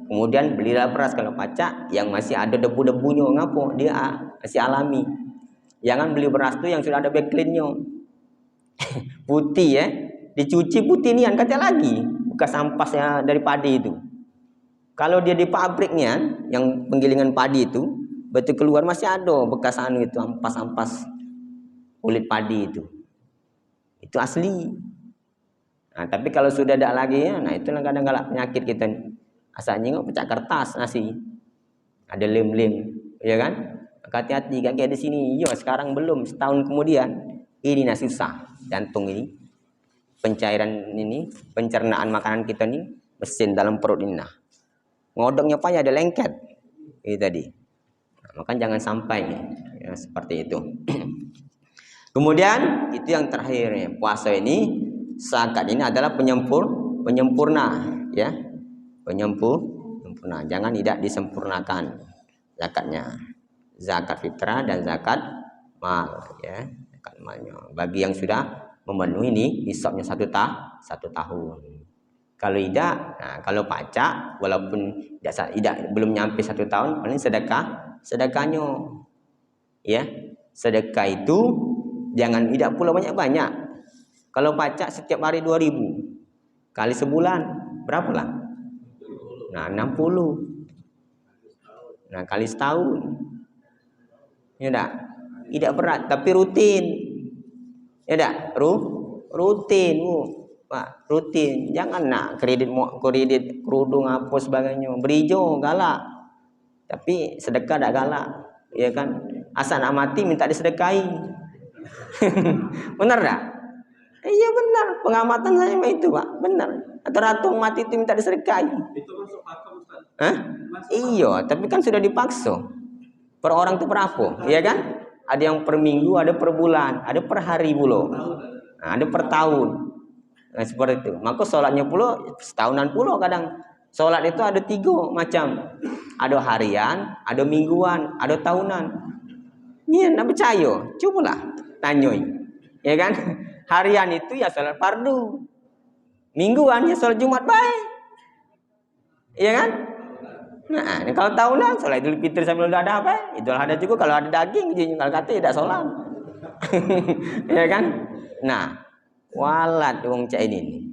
Kemudian belilah beras kalau pacak yang masih ada debu-debunya, ngapo? Dia masih alami. Jangan beli beras tuh yang sudah ada backcleannya. Putih ya. Dicuci putih nian kata lagi, bekas ampasnya dari padi itu. Kalau dia di pabriknya yang penggilingan padi itu, betul keluar masih ada bekas anu itu ampas-ampas kulit padi itu. Itu asli. Nah, tapi kalau sudah ada lagi ya, nah itulah kadang-kadang penyakit kita nih. Asalnya nggak pecah kertas nasi. Ada lem-lem, ya kan? Hati-hati kayak di sini. Yo, sekarang belum, setahun kemudian ini nasi susah. Jantung ini, pencairan ini, pencernaan makanan kita nih, mesin dalam perut ini. Nah, ngodoknya apa ya ada lengket. Ini tadi. Nah, maka jangan sampai ya, seperti itu. Kemudian itu yang terakhir ya, puasa ini zakat ini adalah penyempurna ya. Penyempurna. Jangan tidak disempurnakan zakatnya. Zakat fitrah dan zakat mal ya. Zakat malnya. Bagi yang sudah memenuhi ini nisabnya 1 tahun. Kalau tidak, nah, kalau pacak walaupun tidak belum nyampe 1 tahun, paling sedekahnya. Ya. Sedekah itu jangan tidak pula banyak-banyak. Kalau pacak setiap hari 2.000 kali sebulan berapalah? Nah, 60. Nah, kali setahun. Ya enggak? Tidak berat tapi rutin. Ya enggak? Rutin, Pak, rutin. Jangan nak kredit kerudung apa sebagainya. Berijo galak. Tapi sedekah tak galak. Ya kan? Asal nak mati minta disedekahi. Benar tak? Iya benar. Pengamatan saya itu, Pak. Benar. Rata-rata mati itu minta disedekahi. Itu masuk akal, Ustaz. Hah? Iya, tapi kan sudah dipaksa. Per orang itu berapa? Iya kan? Ada yang per minggu, ada per bulan, ada per hari pula. Nah, ada per tahun. Nah, seperti itu. Maka sholatnya pula setahunan pula kadang. Sholat itu ada 3 macam. Ada harian, ada mingguan, ada tahunan. Iya, nak percaya? Cobalah tanyoi. Ya kan? Harian itu ya sholat fardu. Mingguan ya sholat Jumat baik. Iya kan? Nah, kalau tahunan sholat Idul Fitri sambil udah ada apa? Idul Adha juga kalau ada daging, kalau kata tidak sholat. Ya kan? Nah, walat wong cak ini.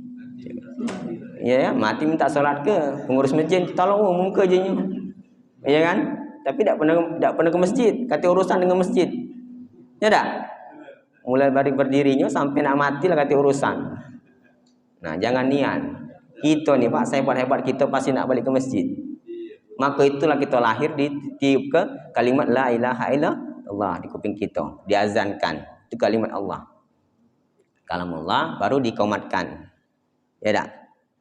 Ya, mati minta sholat ke pengurus masjid, tolong umum ke aja. Ya kan? Tapi tidak pernah ke masjid, kata urusan dengan masjid. Ya tak? Mulai dari berdirinya sampai nak mati lah kata urusan. Nah, jangan niat. Kita nih Pak, hebat-hebat kita pasti nak balik ke masjid. Maka itulah kita lahir ditiup ke kalimat la ilaha illallah di kuping kita, diazankan. Itu kalimat Allah. Kalam Allah baru dikomatkan. Ya tak?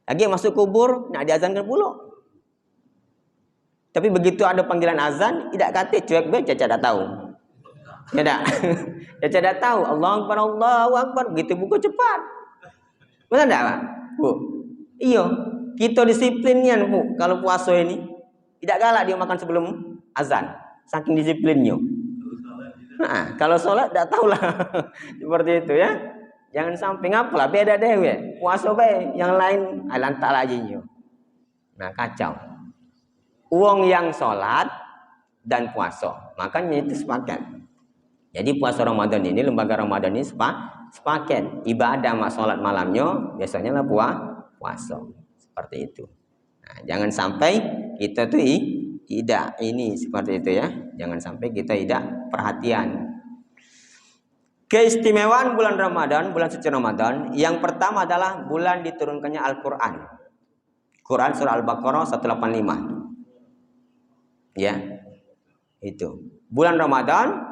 Lagi masuk kubur nak diazankan pula. Tapi begitu ada panggilan azan, tidak kata cuek be Caca dah tahu. Ya tak? Caca dah tahu. Allahu Akbar. Begitu buku cepat. Betul tak Pak? Bu. Iya. Kita disiplinnya Bu. Kalau puasa ini tidak galak dia makan sebelum azan. Saking disiplinnya. Nah, kalau sholat tidak tahulah. Seperti itu ya. Jangan sampai ngapalah beda deh. Puasa be yang lain lantak lagi nyo. Nah, kacau. Uang yang sholat dan puasa. Makanya itu sepaket. Jadi puasa Ramadan ini, lembaga Ramadan ini sepaket. Ibadah mak sholat malamnya, biasanya lah puasa. Seperti itu. Nah, jangan sampai kita tuh tidak ini seperti itu ya. Jangan sampai kita tidak perhatian. Keistimewaan bulan Ramadan, bulan suci Ramadan, yang pertama adalah bulan diturunkannya Al-Quran. Quran surah Al-Baqarah 185. Ya, itu. Bulan Ramadan,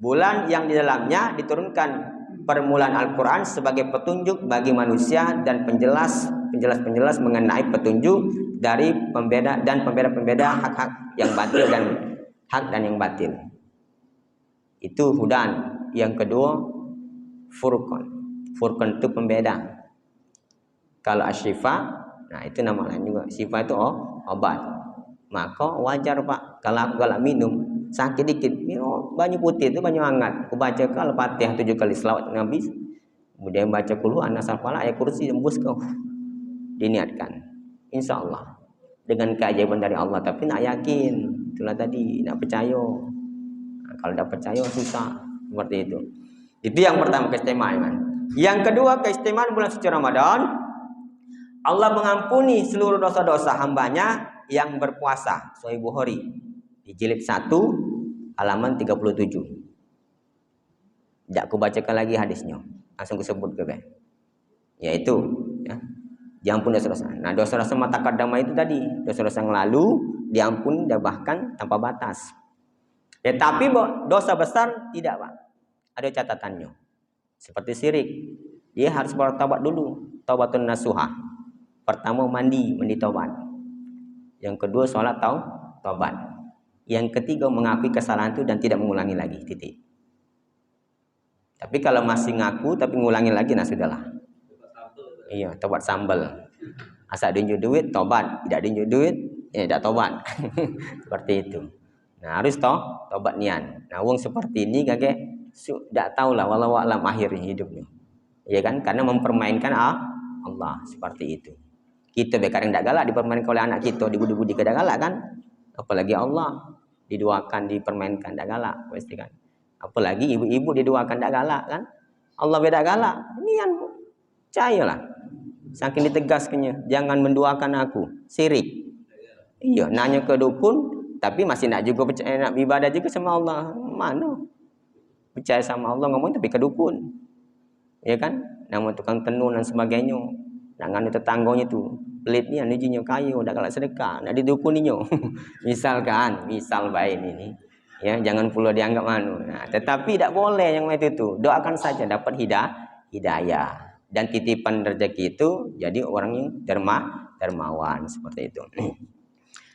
bulan yang di dalamnya diturunkan permulaan Al-Quran sebagai petunjuk bagi manusia dan penjelas mengenai petunjuk dari pembeda hak-hak yang batil dan hak dan yang batil. Itu hudan. Yang kedua furqan. Furqan itu pembeda. Kalau asyifa, nah itu nama lain juga. Syifa itu obat. Maka wajar Pak kalau aku galak minum sakit dikit minum banyu putih itu banyu hangat. Aku baca kalau Fatihah 7 kali selawat Nabi. Kemudian baca qul an-nas al-falaq ayat kursi tembus kau. Diniatkan. Insyaallah dengan keajaiban dari Allah, tapi nak yakin. Itulah tadi, nak percaya. Nah, kalau tidak percaya susah. Seperti itu. Itu yang pertama keistimewaan. Yang kedua keistimewaan bulan suci Ramadan, Allah mengampuni seluruh dosa-dosa hambanya yang berpuasa. Sahih Bukhari di jilid 1 halaman 37. Tidak aku bacakan lagi hadisnya, langsung disebut ke be. Yaitu ya, diampuni dosa-dosa. Nah, dosa-dosa mata kadama itu tadi, dosa-dosa yang lalu diampuni dan bahkan tanpa batas. Ya, tapi dosa besar tidak Pak. Ada catatannya. Seperti syirik. Dia harus bertobat dulu. Taubatun nasuha. Pertama mandi taubat. Yang kedua sholat taubat. Yang ketiga mengakui kesalahan itu dan tidak mengulangi lagi. Titik. Tapi kalau masih ngaku tapi mengulangi lagi, nah sudahlah. Iya, taubat sambal. Asal dinjuk duit, taubat. Tidak dinjuk duit, tidak taubat. Seperti itu. Nah, harus taubat nian. Nah, wong seperti ini kakek tidak tahulah walau alam akhirnya hidupnya. Ya kan? Karena mempermainkan Allah seperti itu. Kita kadang tidak galak dipermainkan oleh anak kita, dibudi-budi kada galak kan? Apalagi Allah diduakan, dipermainkan tidak galak, pasti kan? Apalagi ibu-ibu diduakan tidak galak kan? Allah beda galak. Nian percayalah. Saking ditegaskannya, jangan menduakan aku, syirik. Iya, nanya ke dukun tapi masih nak juga percaya, nak ibadah juga sama Allah. Mana? Percaya sama Allah ngomong tapi ke dukun. Ya kan? Nama tukang tenun dan sebagainya. Dengan tetangganya tu pelitnya, nijinya kayu, dah galak sedekah, nak didukuninya. Misal baik ini. Ya, jangan pula dianggap manu. Nah, tetapi tidak boleh yang itu tu. Doakan saja dapat hidayah dan titipan rezeki itu jadi orang yang dermawan seperti itu.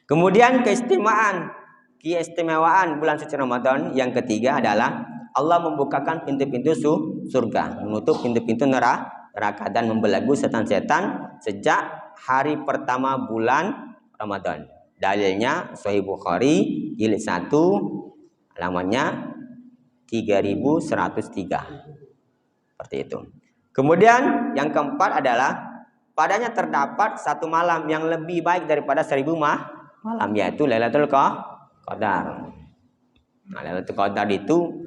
Kemudian keistimewaan bulan suci Ramadan yang ketiga adalah Allah membukakan pintu-pintu surga, menutup pintu-pintu neraka dan membelenggu setan-setan sejak hari pertama bulan Ramadan. Dalilnya Sahih Bukhari jilid 1 halamannya 3103. Seperti itu. Kemudian yang keempat adalah padanya terdapat satu malam yang lebih baik daripada 1000 malam, yaitu Lailatul Qadar. Nah, Lailatul Qadar itu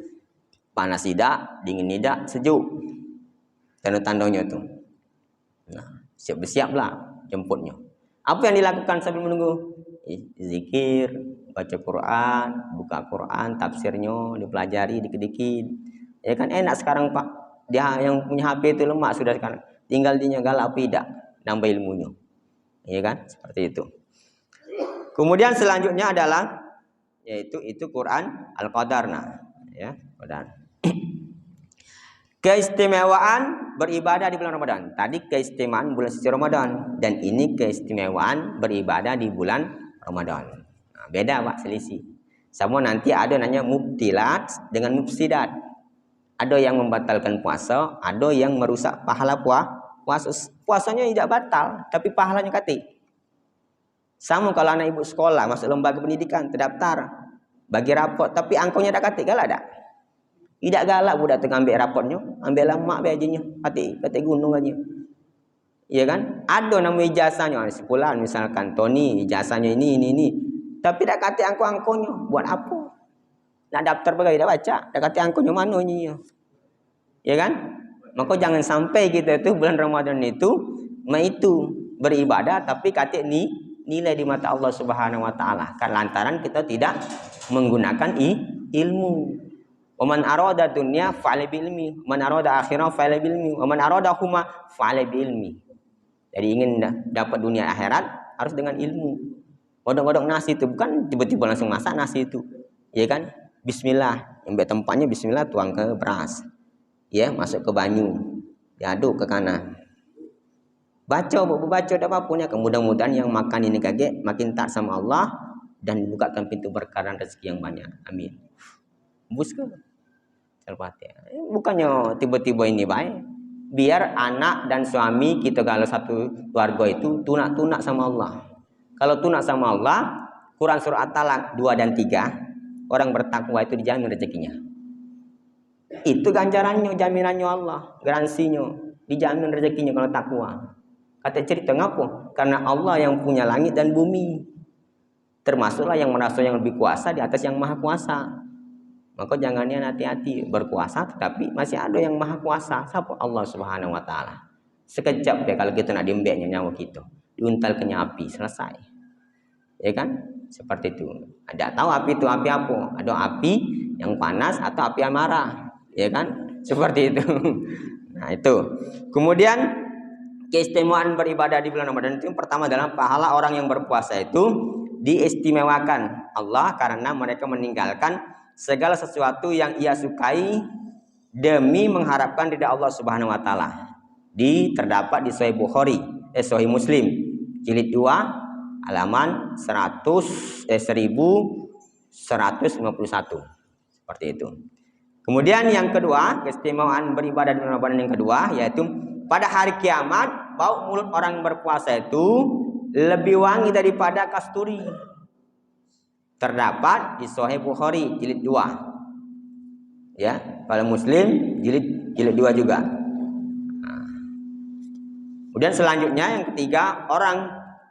panas tidak, dingin tidak, sejuk. Tanda-tandanya itu. Nah, siap-siaplah jemputnya. Apa yang dilakukan sambil menunggu? Zikir, baca Quran, buka Quran, tafsirnya dipelajari dikit-dikit. Ya kan enak sekarang Pak. Dia yang punya HP itu lemak sudah sekarang. Tinggal dia galak tidak nambah ilmunya. Ya kan? Seperti itu. Kemudian selanjutnya adalah yaitu Quran Al-Qadar. Nah, ya, Qadar. Keistimewaan beribadah di bulan Ramadan. Tadi keistimewaan bulan suci Ramadan dan ini keistimewaan beribadah di bulan Ramadan. Nah, beda Pak, selisih. Sama nanti ada nanya mubtilat dengan mufsidat. Ada yang membatalkan puasa, ada yang merusak pahala puasa. Puasanya tidak batal, tapi pahalanya kati. Sama kalau anak ibu sekolah masuk lembaga pendidikan terdaftar bagi rapot, tapi angkonya dah kati, galak dah. Tidak galak budak tu ambil rapotnya, ambil lama bajinya, kati gunung aja. Iya kan? Ada nama ijazahnya, sekolah misalkan Tony ijazahnya ini. Tapi dah kati angko-angkonya, buat apa? Nak daftar bagai dah baca, dah kati angkonya mana ni? Ya kan? Maka jangan sampai kita tu bulan Ramadan itu beribadah tapi kati nilai di mata Allah Subhanahu wa taala. Kan lantaran kita tidak menggunakan ilmu. Waman arada dunya fa'ala bilmi, man arada akhirah fa'ala bilmi, waman arada huma fa'ala bilmi. Jadi ingin dapat dunia akhirat harus dengan ilmu. Godok-godok nasi itu bukan tiba-tiba langsung masak nasi itu. Ya kan? Bismillah, ambil tempatnya bismillah tuang ke beras. Ya, masuk ke banyu. Diaduk ke kanan. Baca apapun ya, mudah-mudahan yang makan ini kaget makin taat sama Allah dan bukakan pintu berkah dan rezeki yang banyak. Amin. Bus ke? Bukannya tiba-tiba ini baik. Biar anak dan suami kita kalau satu keluarga itu tunak sama Allah. Kalau tunak sama Allah, Quran surah At-Talaq 2 dan 3, orang bertakwa itu dijamin rezekinya. Itu ganjarannya, jaminannya Allah, garansinya, dijamin rezekinya kalau takwa. Kata cerita ngapa? Karena Allah yang punya langit dan bumi. Termasuklah yang merasa yang lebih kuasa di atas yang maha kuasa. Maka jangannya hati-hati berkuasa tetapi masih ada yang maha kuasa. Siapa? Allah Subhanahu wa taala. Sekejap deh kalau kita nak diembeknya nyawa kita. Diuntal ke api, selesai. Ya kan? Seperti itu. Ada tahu api itu api apa? Ada api yang panas atau api yang marah. Ya kan? Seperti itu. Nah, itu. Kemudian keistimewaan beribadah di bulan Ramadan itu pertama dalam pahala orang yang berpuasa itu diistimewakan Allah karena mereka meninggalkan segala sesuatu yang ia sukai demi mengharapkan ridha Allah Subhanahu wa taala. Terdapat di Sahih Bukhari, Sahih Muslim, jilid 2, halaman 1151. Seperti itu. Kemudian yang kedua, keistimewaan beribadah di bulan Ramadan yang kedua yaitu pada hari kiamat bau mulut orang berpuasa itu lebih wangi daripada kasturi. Terdapat di Sahih Bukhari jilid 2. Ya, kalau Muslim jilid 2 juga. Nah. Kemudian selanjutnya yang ketiga,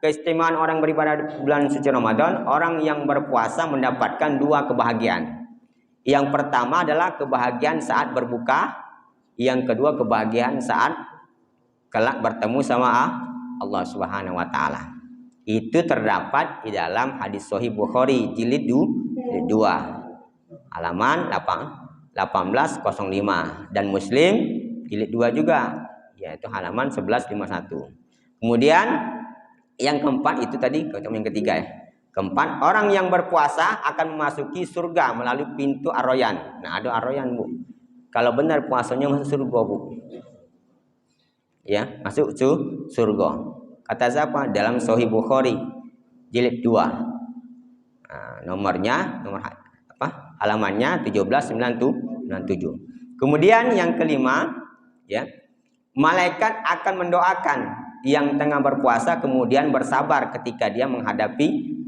keistimewaan orang beribadah di bulan suci Ramadan, orang yang berpuasa mendapatkan 2 kebahagiaan. Yang pertama adalah kebahagiaan saat berbuka, yang kedua kebahagiaan saat kelak bertemu sama Allah Subhanahu wa taala. Itu terdapat di dalam hadis Sahih Bukhari jilid 2 halaman 1805 dan Muslim jilid 2 juga yaitu halaman 1151. Kemudian yang keempat itu tadi yang ketiga ya. Keempat, orang yang berpuasa akan memasuki surga melalui pintu Ar-Rayyan. Nah, ada Ar-Rayyan, Bu. Kalau benar puasanya masuk surga, Bu. Ya, masuk surga. Kata siapa? Dalam Sahih Bukhari jilid 2. Nah, nomor halamannya 1797. Kemudian yang kelima, ya. Malaikat akan mendoakan yang tengah berpuasa kemudian bersabar ketika dia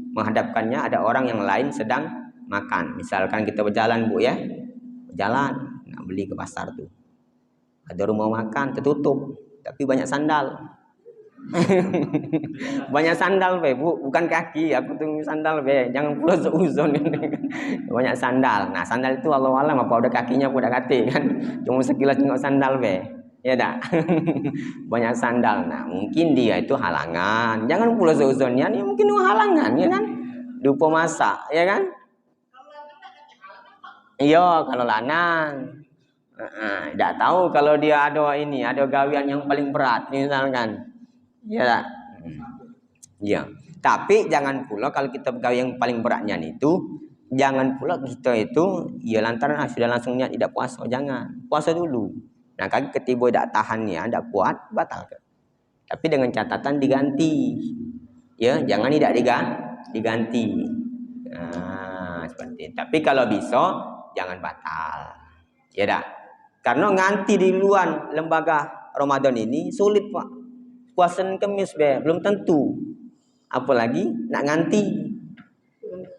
menghadapkannya ada orang yang lain sedang makan. Misalkan kita berjalan, Bu ya. Berjalan, nak beli ke pasar tuh. Ada rumah makan tertutup, tapi banyak sandal. Banyak sandal be, Bu, bukan kaki. Aku tuh sandal be, jangan pula seuzon ini. Banyak sandal. Nah, sandal itu Allah alam apa udah kakinya apa udah kati kan. Cuma sekilas tengok sandal be. Ya dah. Banyak sandal. Nah, mungkin dia itu halangan. Jangan pula seuzonnya, ini mungkin halangan ya kan. Dupa masak, ya kan? Iya, kalau lanang. Tidak tahu kalau dia ada ini, ada gawian yang paling berat misalkan. Ya tak? Ya. Tapi jangan pula kalau kita gawe yang paling beratnya itu, jangan pula kita itu ya lantaran sudah langsung niat tidak puasa, jangan. Puasa dulu. Nah, kan ketiba tidak tahannya, tidak kuat, batal. Tapi dengan catatan diganti. Ya, jangan tidak diganti. Nah, seperti itu. Tapi kalau bisa jangan batal. Ya dah. Karena nganti di luar lembaga Ramadan ini sulit, Pak. Puasa Kamis belum tentu. Apalagi nak nganti.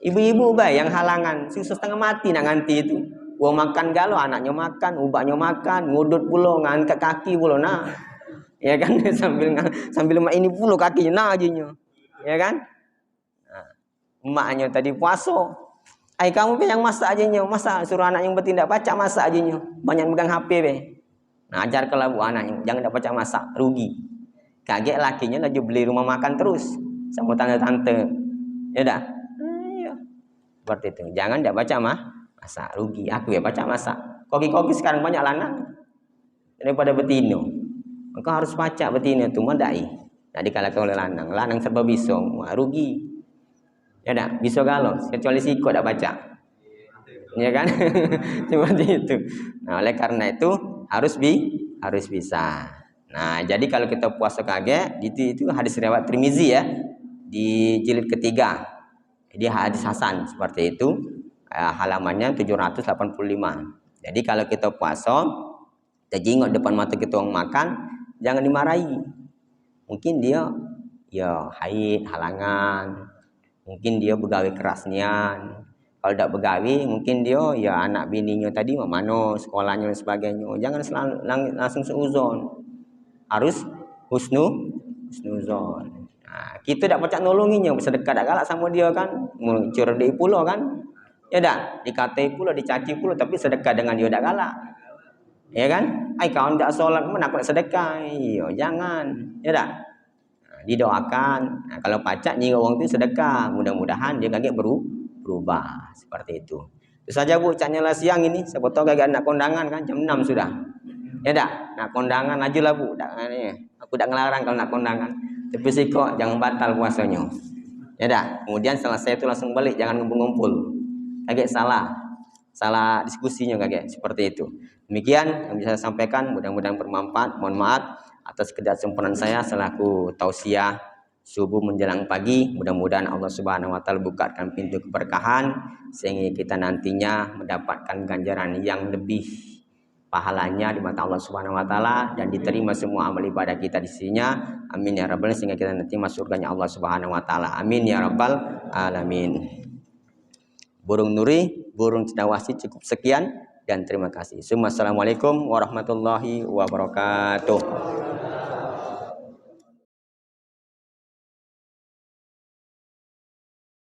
Ibu-ibu yang halangan, susah setengah mati nak nganti itu. Uang makan galau, anaknya makan, ubahnya makan, ngudut pula, ngangkat kaki pula nah. Ya kan sambil mak ini pula kakinya nah ajinya. Ya kan? Nah, emaknya tadi puasa. Kamu yang masak ajinya, masak suruh anak yang bertindak baca masak ajinya. Banyak megang HP Nah, ajar kalau bu anak jangan dapat baca masak, rugi. Kaget lakinya lagi beli rumah makan terus sama tante-tante. Ya dah. Iya. Seperti itu. Jangan tidak baca masak, rugi. Aku ya baca masak. Koki-koki sekarang banyak lanang daripada betino. Maka harus baca betino itu mandai. Nah, dikalahkan oleh lanang. Lanang serba bisa, rugi. Ya dah, bisa galau kecuali siko tidak baca. Ya kan? Seperti itu. Nah, oleh karena itu harus bisa. Nah, jadi kalau kita puasa kaget, itu hadis riwayat Tirmizi ya, di jilid ketiga. Jadi hadis hasan seperti itu, halamannya 785. Jadi kalau kita puasa, kita jingok depan mata kita orang makan, jangan dimarahi. Mungkin dia ya haid, halangan, mungkin dia begawe kerasnya. Kalau tidak begawe, mungkin dia ya anak bininya tadi mana sekolahnya dan sebagainya. Jangan selalu langsung seuzon. Harus husnuzon. Nah, kita tak pacak nolonginya, bersedekah tak galak sama dia kan, curah dia pula kan, ya dah, dikatai pula, dicaci pula, tapi sedekah dengan dia tak galak, ya kan? Kawan tak solat, mana aku nak sedekah? Iya, jangan, ya dah. Nah, didoakan. Nah, kalau pacak ni orang tu sedekah, mudah-mudahan dia kaget berubah seperti itu. Itu saja Bu, caknya lah siang ini, siapa tahu kaget nak kondangan kan, jam 6 sudah. Ya dak, nak kondangan aja lah Bu. Aku tak ngelarang kalau nak kondangan. Tapi sih kok jangan batal puasanya. Ya dak. Kemudian selesai itu langsung balik, jangan ngumpul-ngumpul. Kaget salah diskusinya kaget seperti itu. Demikian yang bisa saya sampaikan. Mudah-mudahan bermanfaat. Mohon maaf atas ketidaksempurnaan saya selaku tausiah subuh menjelang pagi. Mudah-mudahan Allah Subhanahu Wa Taala bukakan pintu keberkahan sehingga kita nantinya mendapatkan ganjaran yang lebih pahalanya di mata Allah Subhanahu Wa Taala dan diterima semua amal ibadah kita di sisinya. Amin ya rabbal sehingga kita nanti masuk surganya Allah Subhanahu Wa Taala. Amin ya rabbal alamin. Burung Nuri, burung Cendawasih cukup sekian dan terima kasih. Assalamualaikum warahmatullahi wabarakatuh.